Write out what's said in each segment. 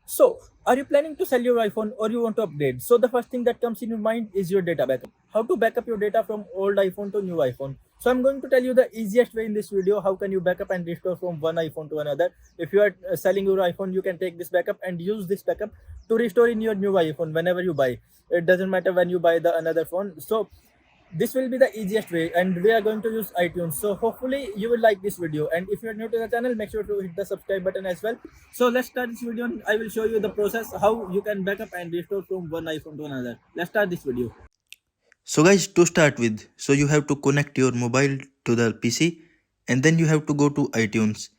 So, are you planning to sell your iPhone or you want to upgrade? So, the first thing that comes in your mind is your data backup. How to backup your data from old iPhone to new iPhone. So, I'm going to tell you the easiest way in this video how can you backup and restore from one iPhone to another. If you are selling your iPhone, you can take this backup and use this backup to restore in your new iPhone whenever you buy. It doesn't matter when you buy the another phone. So, this will be the easiest way and we are going to use iTunes. So hopefully you will like this video, and if you're new to the channel, make sure to hit the subscribe button as well. So let's start this video and I will show you the process how you can backup and restore from one iPhone to another. Let's start this video. So guys, to start with, so you have to connect your mobile to the PC and then you have to go to iTunes,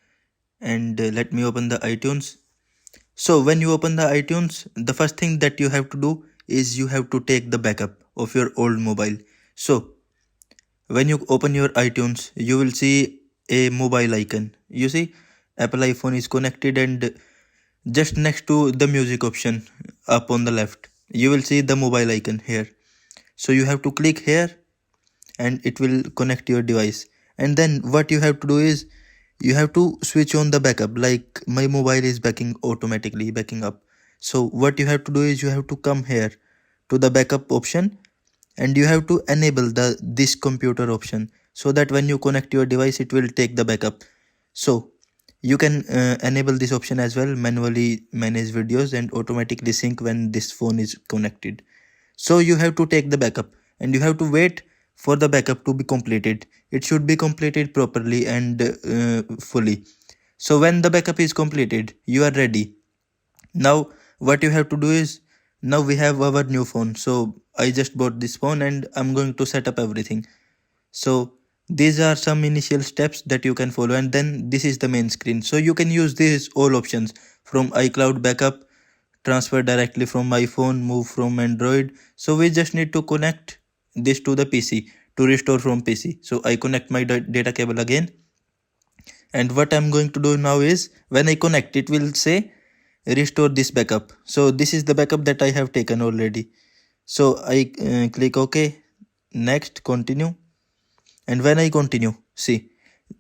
and let me open the iTunes. So when you open the iTunes, the first thing that you have to do is you have to take the backup of your old mobile. So when you open your iTunes, you will see a mobile icon. You see Apple iPhone is connected, and just next to the music option up on the left, you will see the mobile icon here. So you have to click here and it will connect your device. And then what you have to do is you have to switch on the backup. Like my mobile is backing up. So what you have to do is you have to come here to the backup option and you have to enable the this computer option, so that when you connect your device it will take the backup. So you can enable this option as well, manually manage videos and automatically sync when this phone is connected. So you have to take the backup and you have to wait for the backup to be completed. It should be completed properly and fully. So when the backup is completed, you are ready. Now what you have to do is, now we have our new phone. So I just bought this phone and I'm going to set up everything. So these are some initial steps that you can follow, and then this is the main screen. So you can use these all options from iCloud backup, transfer directly from iPhone, move from Android. So we just need to connect this to the PC to restore from PC. So I connect my data cable again. And what I'm going to do now is, when I connect, it will say restore this backup. So this is the backup that I have taken already. So I click OK, next, continue. And when I continue, see,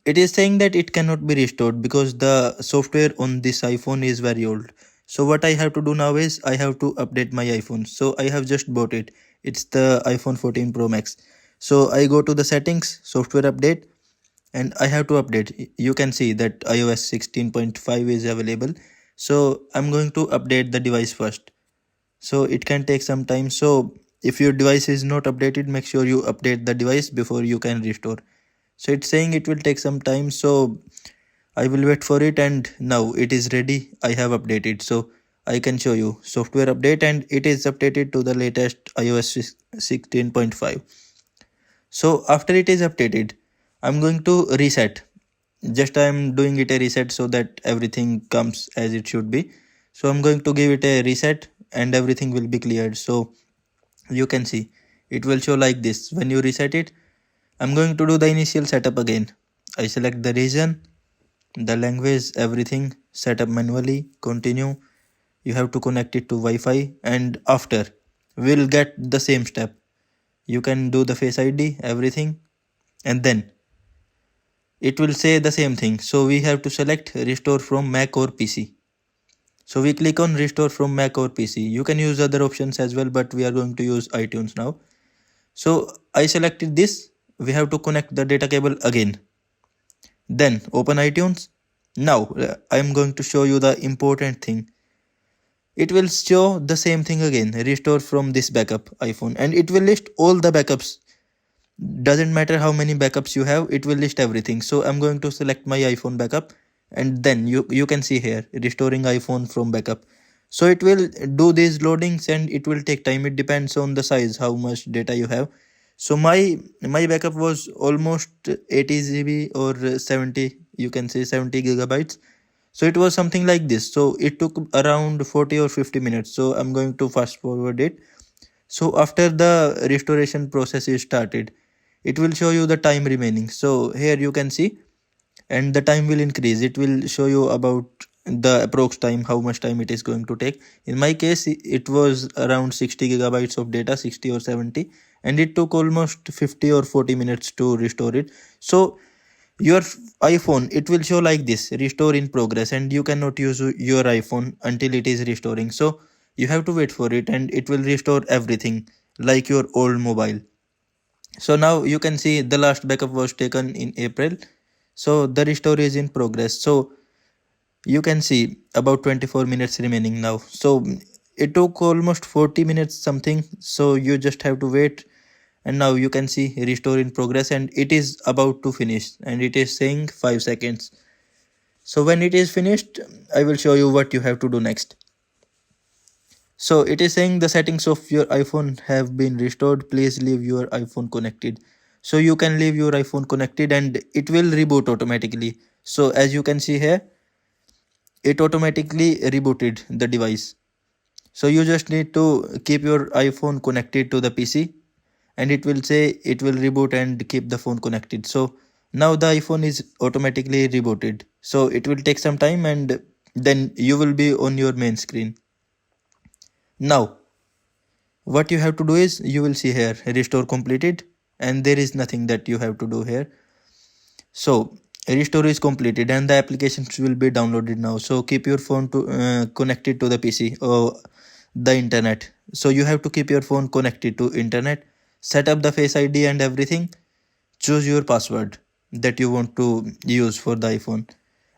it is saying that it cannot be restored because the software on this iPhone is very old. So what I have to do now is I have to update my iPhone. So I have just bought it. It's the iPhone 14 Pro Max. So I go to the settings, software update, and I have to update. You can see that iOS 16.5 is available. So I'm going to update the device first. So it can take some time. So if your device is not updated, make sure you update the device before you can restore. So it's saying it will take some time, so I will wait for it, and now it is ready. I have updated, so I can show you software update, and it is updated to the latest iOS 16.5. So after it is updated, I'm going to reset. Just I'm doing it a reset so that everything comes as it should be. So I'm going to give it a reset and everything will be cleared. So you can see it will show like this. When you reset it, I'm going to do the initial setup again. I select the region, the language, everything, set up manually, continue. You have to connect it to Wi-Fi, and after we'll get the same step. You can do the Face ID, everything, and then it will say the same thing. So we have to select restore from Mac or PC. So we click on restore from Mac or PC. You can use other options as well, but we are going to use iTunes now. So I selected this. We have to connect the data cable again. Then open iTunes. Now I am going to show you the important thing. It will show the same thing again, restore from this backup iPhone, and it will list all the backups. Doesn't matter how many backups you have, it will list everything. So I'm going to select my iPhone backup, and then you can see here restoring iPhone from backup. So it will do these loadings and it will take time. It depends on the size, how much data you have. So my backup was almost 80 GB or 70, you can say 70 gigabytes. So it was something like this. So it took around 40 or 50 minutes. So I'm going to fast forward it. So after the restoration process is started, it will show you the time remaining. So here you can see, and the time will increase. It will show you about the approx time, how much time it is going to take. In my case, it was around 60 gigabytes of data, 60 or 70, and it took almost 50 or 40 minutes to restore it. So your iPhone, it will show like this, restore in progress, and you cannot use your iPhone until it is restoring. So you have to wait for it, and it will restore everything like your old mobile. So now you can see the last backup was taken in April, so the restore is in progress. So you can see about 24 minutes remaining now. So it took almost 40 minutes something, so you just have to wait. And now you can see restore in progress, and it is about to finish, and it is saying 5 seconds. So when it is finished, I will show you what you have to do next. So it is saying the settings of your iPhone have been restored, please leave your iPhone connected. So you can leave your iPhone connected and it will reboot automatically. So as you can see here, it automatically rebooted the device. So you just need to keep your iPhone connected to the PC, and it will say it will reboot and keep the phone connected. So now the iPhone is automatically rebooted. So it will take some time, and then you will be on your main screen. Now what you have to do is, you will see here restore completed, and there is nothing that you have to do here. So restore is completed and the applications will be downloaded now. So keep your phone to connected to the PC or the internet. So you have to keep your phone connected to internet, set up the Face ID and everything, choose your password that you want to use for the iPhone,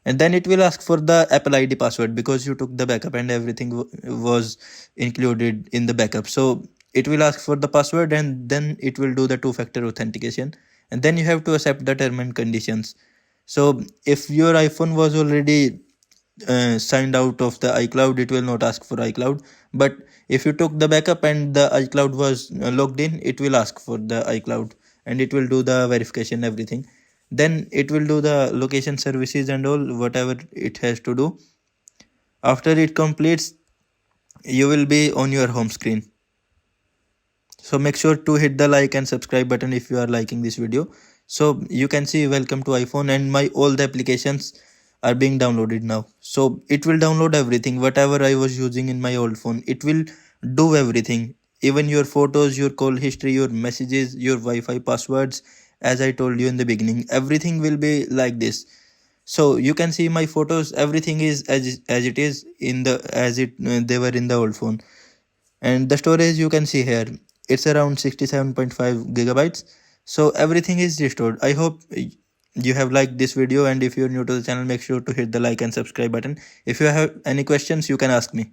and then it will ask for the Apple ID password because you took the backup and everything was included in the backup. So it will ask for the password, and then it will do the two-factor authentication, and then you have to accept the term and conditions. So if your iPhone was already signed out of the iCloud, it will not ask for iCloud. But if you took the backup and the iCloud was logged in, it will ask for the iCloud, and it will do the verification, everything. Then it will do the location services and all, whatever it has to do. After it completes, you will be on your home screen. So make sure to hit the like and subscribe button if you are liking this video. So you can see welcome to iPhone, and my all the applications are being downloaded now. So it will download everything, whatever I was using in my old phone. It will do everything, even your photos, your call history, your messages, your Wi-Fi passwords. As I told you in the beginning, everything will be like this. So you can see my photos, everything is as it is in the as it they were in the old phone. And the storage you can see here, it's around 67.5 gigabytes. So everything is restored. I hope you have liked this video, and if you're new to the channel, make sure to hit the like and subscribe button. If you have any questions, you can ask me.